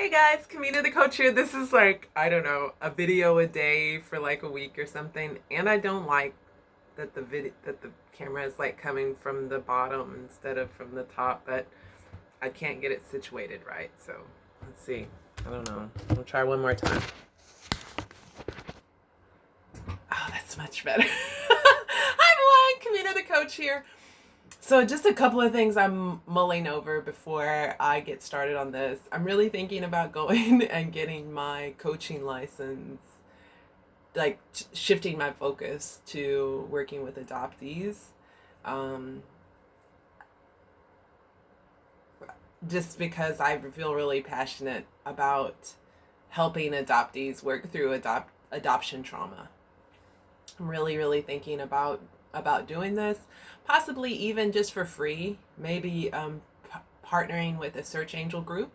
Hey guys, Kamina the coach here. This is like, I don't know, a video a day for like a week or something. And I don't like that the camera is like coming from the bottom instead of from the top, but I can't get it situated right. So let's see. I don't know. We'll try one more time. Oh, that's much better. Hi everyone, Kamina the coach here. So just a couple of things I'm mulling over before I get started on this. I'm really thinking about going and getting my coaching license, like shifting my focus to working with adoptees. Um, just because I feel really passionate about helping adoptees work through adoption trauma. I'm really thinking about doing this, possibly even just for free, maybe partnering with a search angel group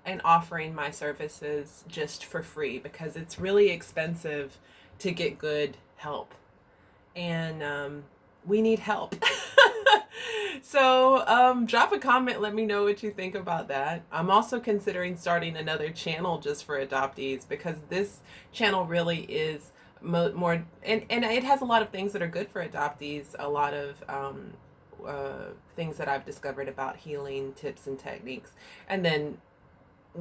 and offering my services just for free, because it's really expensive to get good help, and we need help. So drop a comment, let me know what you think about that. I'm also considering starting another channel just for adoptees, because this channel really is more, and it has a lot of things that are good for adoptees, a lot of things that I've discovered about healing tips and techniques, and then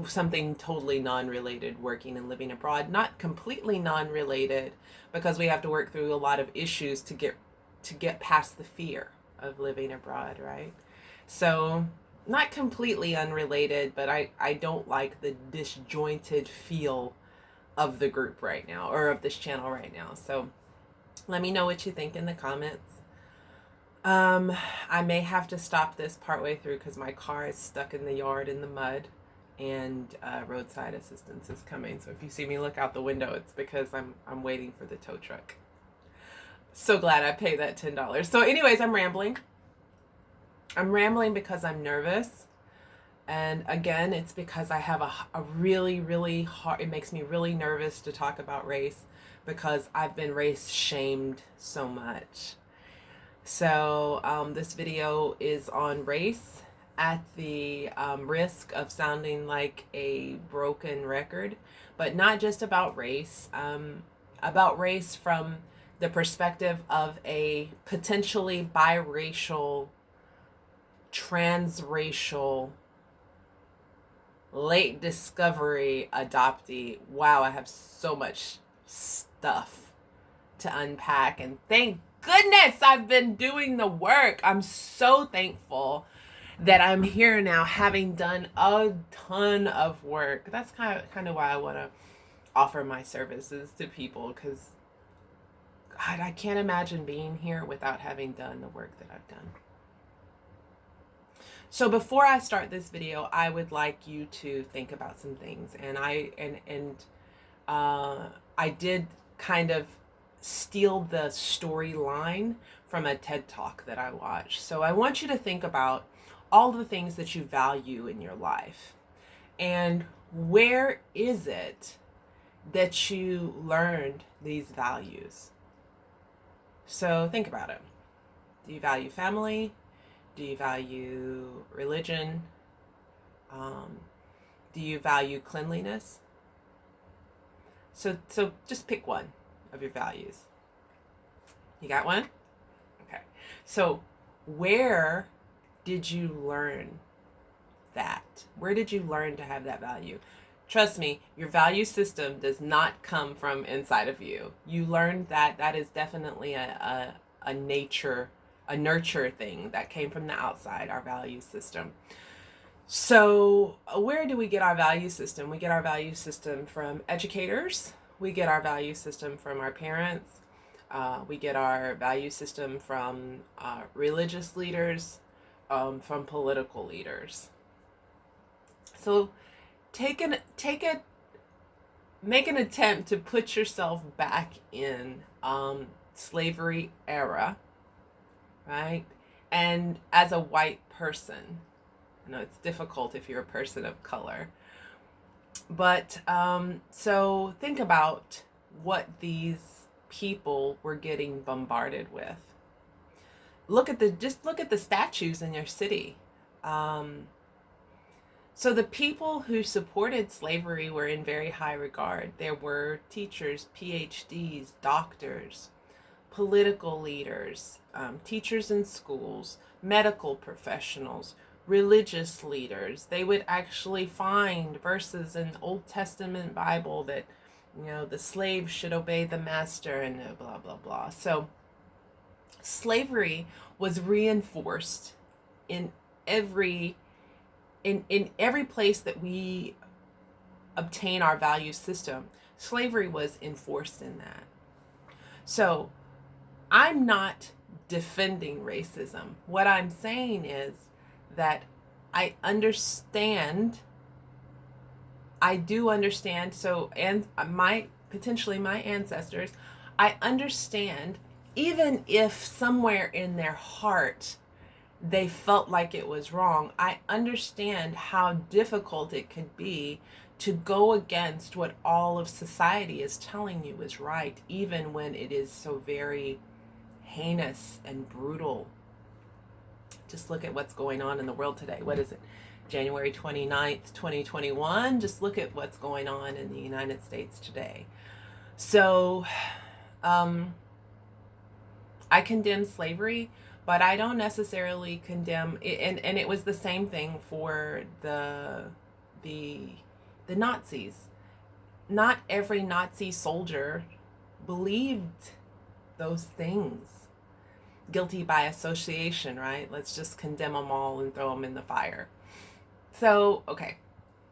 something totally non-related, working and living abroad. Not completely non-related, because we have to work through a lot of issues to get past the fear of living abroad, right? So not completely unrelated, but I don't like the disjointed feel of the group right now, or of this channel right now. So let me know what you think in the comments. I may have to stop this partway through because my car is stuck in the yard in the mud, and roadside assistance is coming. So if you see me look out the window, it's because I'm waiting for the tow truck. So glad I paid that $10. So anyways, I'm rambling. I'm rambling because I'm nervous. And again, it's because I have a really hard, it makes me really nervous to talk about race, because I've been race shamed so much. So this video is on race, at the risk of sounding like a broken record, but not just about race from the perspective of a potentially biracial, transracial, late discovery adoptee. Wow, I have so much stuff to unpack, and thank goodness I've been doing the work. I'm so thankful that I'm here now, having done a ton of work. That's kind of why I want to offer my services to people, because God, I can't imagine being here without having done the work that I've done. So before I start this video, I would like you to think about some things. And I did kind of steal the storyline from a TED Talk that I watched. So I want you to think about all the things that you value in your life, and where is it that you learned these values? So think about it. Do you value family? Do you value religion? Do you value cleanliness? So just pick one of your values. You got one? Okay. So where did you learn that? Where did you learn to have that value? Trust me, your value system does not come from inside of you. You learned that is definitely a nurture thing that came from the outside, our value system. So where do we get our value system? We get our value system from educators. We get our value system from our parents. We get our value system from religious leaders, from political leaders. So make an attempt to put yourself back in slavery era, right? And as a white person, I know it's difficult if you're a person of color, but so think about what these people were getting bombarded with. Look at the statues in your city. So the people who supported slavery were in very high regard. There were teachers, PhDs, doctors, political leaders, teachers in schools, medical professionals, religious leaders. They would actually find verses in the Old Testament Bible that, the slave should obey the master and blah, blah, blah. So slavery was reinforced in every in every place that we obtain our value system. Slavery was enforced in that. So I'm not defending racism. What I'm saying is that I do understand. So, and potentially my ancestors, I understand, even if somewhere in their heart they felt like it was wrong, I understand how difficult it could be to go against what all of society is telling you is right, even when it is so very heinous and brutal. Just look at what's going on in the world today. What is it? January 29th, 2021. Just look at what's going on in the United States today. So, I condemn slavery, but I don't necessarily condemn it, and it was the same thing for the Nazis. Not every Nazi soldier believed those things. Guilty by association, right? Let's just condemn them all and throw them in the fire. So, okay.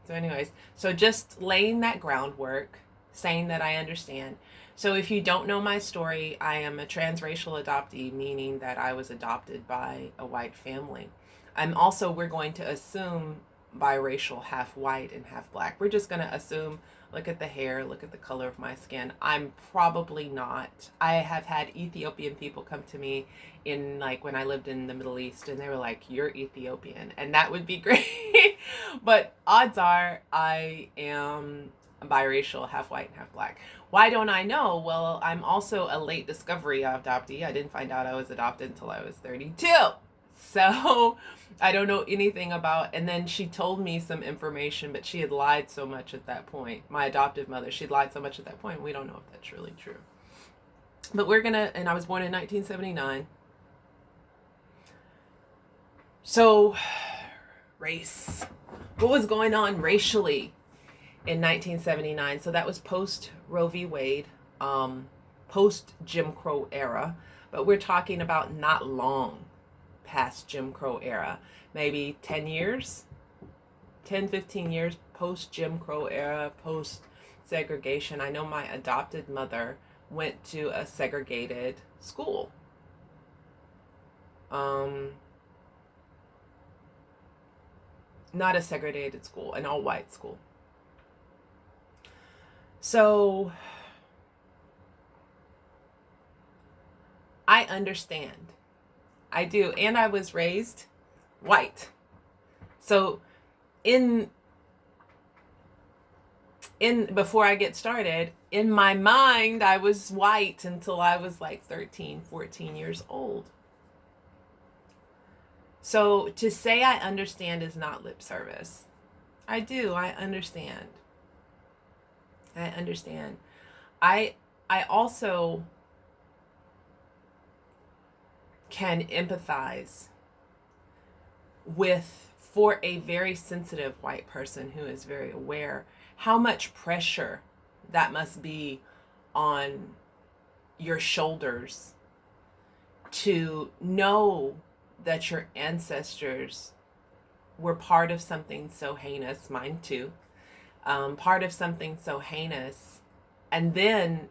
So anyways, so just laying that groundwork, saying that I understand. So if you don't know my story, I am a transracial adoptee, meaning that I was adopted by a white family. We're going to assume biracial, half white and half black. We're just going to assume, look at the hair, look at the color of my skin. I'm probably not. I have had Ethiopian people come to me in, like, when I lived in the Middle East, and they were like, "You're Ethiopian," and that would be great. But odds are I am biracial, half white and half black. Why don't I know? Well, I'm also a late discovery adoptee. I didn't find out I was adopted until I was 32. So I don't know anything about, and then she told me some information, but she had lied so much at that point. My adoptive mother, she'd lied so much at that point. We don't know if that's really true. But and I was born in 1979. So, race. What was going on racially in 1979? So that was post Roe v. Wade, post Jim Crow era. But we're talking about not long past Jim Crow era. Maybe 10 years, 10, 15 years post Jim Crow era, post segregation. I know my adopted mother went to a segregated school. Not a segregated school, an all-white school. So I understand. I do. And I was raised white. So before I get started, in my mind, I was white until I was like 13, 14 years old. So to say I understand is not lip service. I do. I understand. I understand. I also can empathize for a very sensitive white person who is very aware, how much pressure that must be on your shoulders to know that your ancestors were part of something so heinous, mine too, part of something so heinous, and then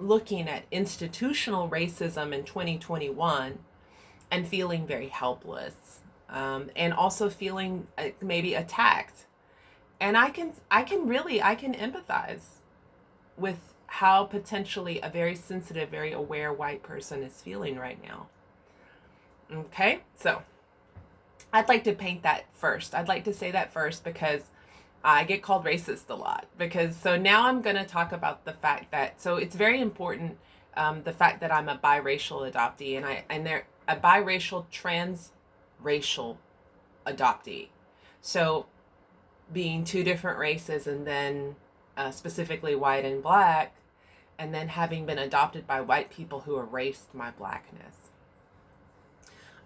looking at institutional racism in 2021 and feeling very helpless, and also feeling maybe attacked. And I can empathize with how potentially a very sensitive, very aware white person is feeling right now. Okay, so I'd like to paint that first. I'd like to say that first because I get called racist a lot. So now I'm going to talk about the fact that, so it's very important, the fact that I'm a biracial adoptee, and they're a biracial transracial adoptee. So being two different races, and then specifically white and black, and then having been adopted by white people who erased my blackness.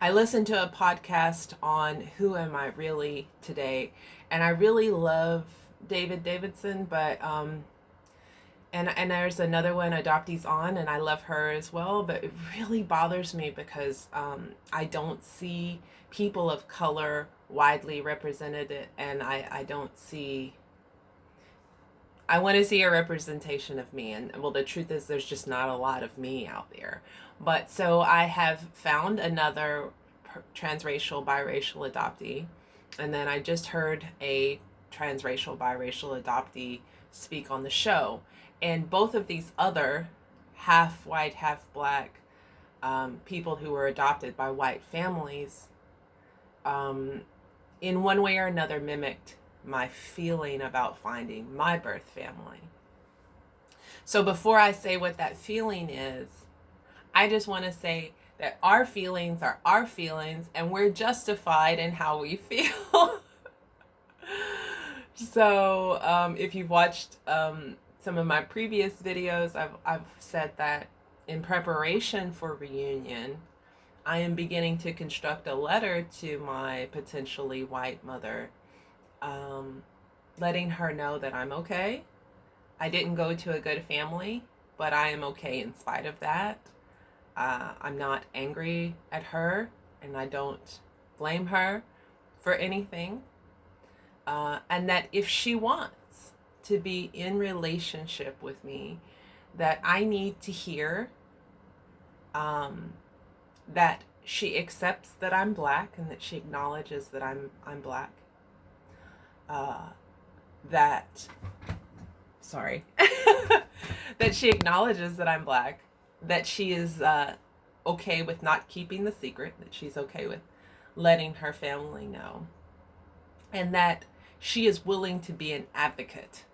I listened to a podcast on Who Am I Really today, and I really love David Davidson, but and there's another one, Adoptees On, and I love her as well, but it really bothers me because I don't see people of color widely represented, and I don't see, I want to see a representation of me, and well, the truth is there's just not a lot of me out there. But so I have found another transracial biracial adoptee, and then I just heard a transracial biracial adoptee speak on the show, and both of these other half white half black people who were adopted by white families in one way or another mimicked my feeling about finding my birth family. So before I say what that feeling is, I just want to say that our feelings are our feelings, and we're justified in how we feel. So if you've watched some of my previous videos, I've said that in preparation for reunion, I am beginning to construct a letter to my potentially white mother, letting her know that I'm okay. I didn't go to a good family, but I am okay in spite of that. I'm not angry at her, and I don't blame her for anything. And that if she wants to be in relationship with me, that I need to hear that she accepts that I'm black, and that she acknowledges that I'm black. That she acknowledges that I'm black, that she is okay with not keeping the secret, that she's okay with letting her family know, and that she is willing to be an advocate.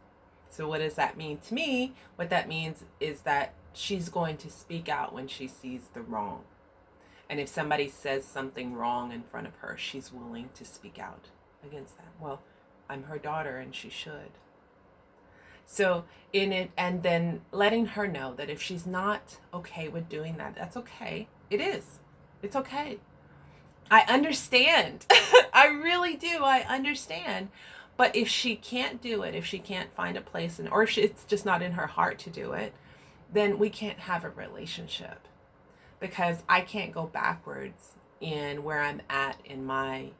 So what does that mean to me? What that means is that she's going to speak out when she sees the wrong. And if somebody says something wrong in front of her, she's willing to speak out against that. Well, I'm her daughter, and she should. So in it, and then letting her know that if she's not okay with doing that, that's okay. It is. It's okay. I understand. I really do. I understand. But if she can't do it, if she can't find a place, or if it's just not in her heart to do it, then we can't have a relationship, because I can't go backwards in where I'm at in my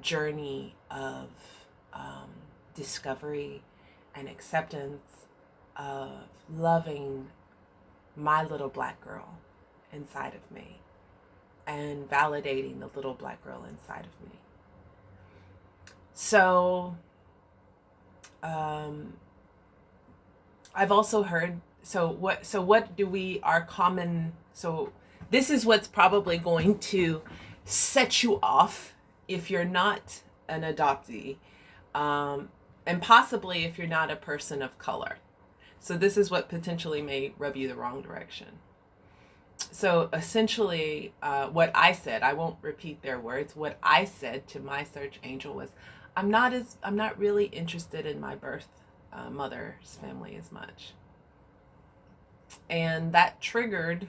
journey of discovery and acceptance of loving my little black girl inside of me, and validating the little black girl inside of me. So I've also heard, so what do we, our common, so this is what's probably going to set you off if you're not an adoptee, and possibly if you're not a person of color. So this is what potentially may rub you the wrong direction. So essentially, what I said, I won't repeat their words, what I said to my search angel was, I'm not really interested in my birth mother's family as much. And that triggered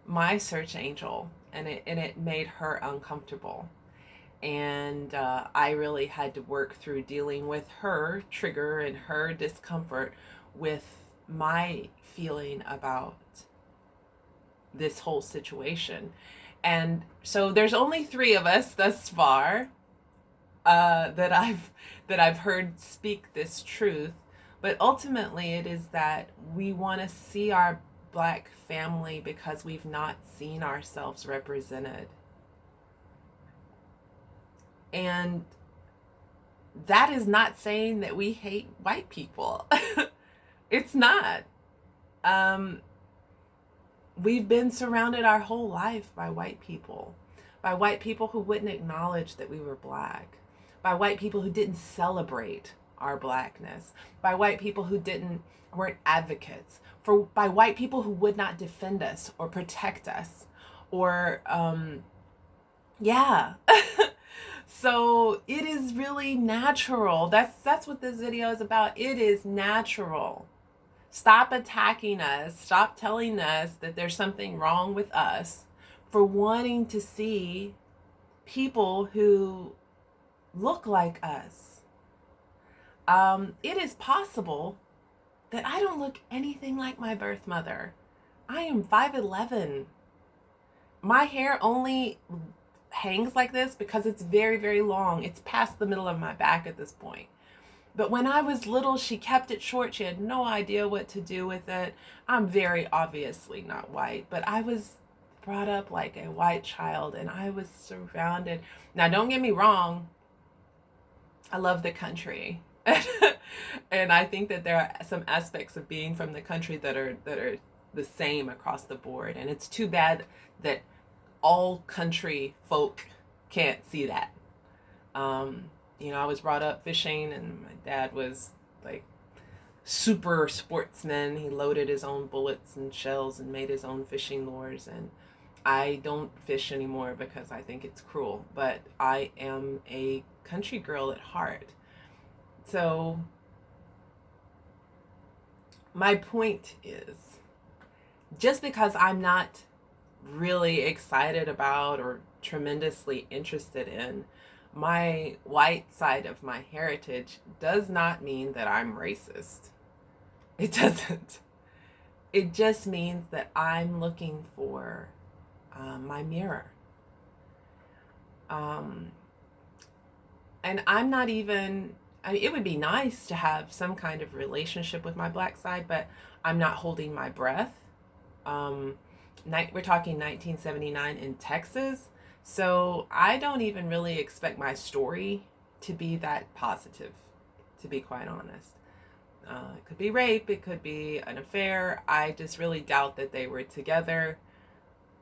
my search angel, and it made her uncomfortable. And I really had to work through dealing with her trigger and her discomfort with my feeling about this whole situation. And so there's only 3 of us thus far that I've heard speak this truth, but ultimately it is that we want to see our black family because we've not seen ourselves represented. And that is not saying that we hate white people. It's not. We've been surrounded our whole life by white people who wouldn't acknowledge that we were black, by white people who didn't celebrate our blackness, by white people who weren't advocates, by white people who would not defend us or protect us, or So it is really natural. That's what this video is about. It is natural. Stop attacking us. Stop telling us that there's something wrong with us for wanting to see people who look like us. It is possible that I don't look anything like my birth mother. I am 5'11". My hair only hangs like this because it's very, very long. It's past the middle of my back at this point. But when I was little, she kept it short. She had no idea what to do with it. I'm very obviously not white, but I was brought up like a white child, and I was surrounded. Now, don't get me wrong. I love the country. And I think that there are some aspects of being from the country that are the same across the board. And it's too bad that all country folk can't see that. I was brought up fishing, and my dad was like super sportsman. He loaded his own bullets and shells and made his own fishing lures. And I don't fish anymore because I think it's cruel, but I am a country girl at heart. So my point is, just because I'm not really excited about or tremendously interested in my white side of my heritage does not mean that I'm racist. It doesn't. It just means that I'm looking for my mirror. And I'm not even, it would be nice to have some kind of relationship with my black side, but I'm not holding my breath. We're talking 1979 in Texas. So I don't even really expect my story to be that positive, to be quite honest. It could be rape, it could be an affair. I just really doubt that they were together.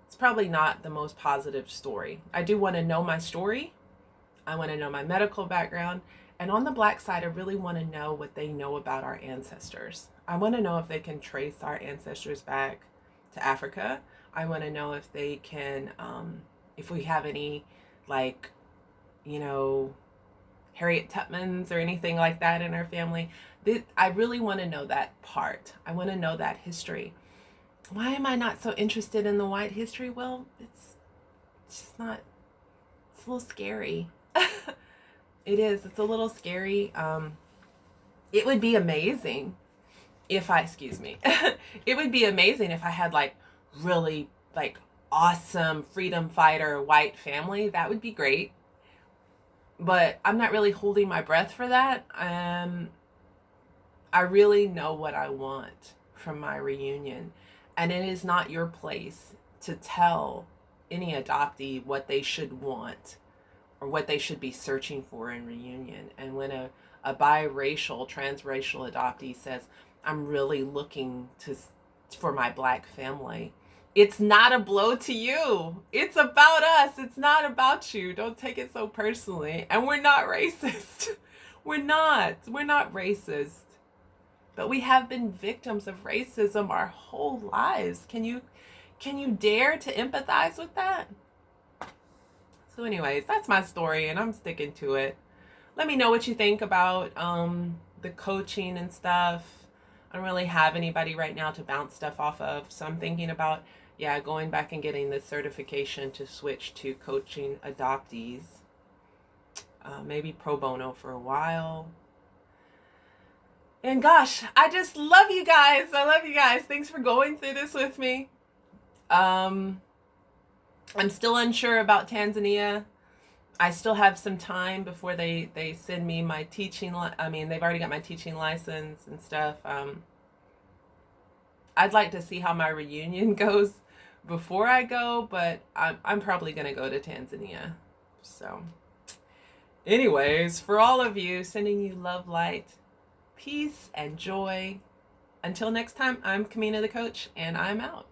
It's probably not the most positive story. I do want to know my story. I want to know my medical background. And on the black side, I really want to know what they know about our ancestors. I want to know if they can trace our ancestors back to Africa. I want to know if they can, if we have any, like, Harriet Tubmans or anything like that in our family. I really want to know that part. I want to know that history. Why am I not so interested in the white history? Well, it's just not, it's a little scary. It is. It's a little scary. It would be amazing if it would be amazing if I had really awesome freedom fighter white family. That would be great. But I'm not really holding my breath for that. I really know what I want from my reunion. And it is not your place to tell any adoptee what they should want or what they should be searching for in reunion. And when a biracial, transracial adoptee says, I'm really looking for my black family, it's not a blow to you. It's about us. It's not about you. Don't take it so personally. And we're not racist. We're not racist. But we have been victims of racism our whole lives. Can you dare to empathize with that? So anyways, that's my story, and I'm sticking to it. Let me know what you think about the coaching and stuff. I don't really have anybody right now to bounce stuff off of, so I'm thinking about, going back and getting the certification to switch to coaching adoptees. Maybe pro bono for a while. And gosh, I just love you guys. I love you guys. Thanks for going through this with me. I'm still unsure about Tanzania. I still have some time before they send me my teaching. They've already got my teaching license and stuff. I'd like to see how my reunion goes before I go, but I'm probably going to go to Tanzania. So anyways, for all of you, sending you love, light, peace, and joy. Until next time, I'm Kamina the Coach, and I'm out.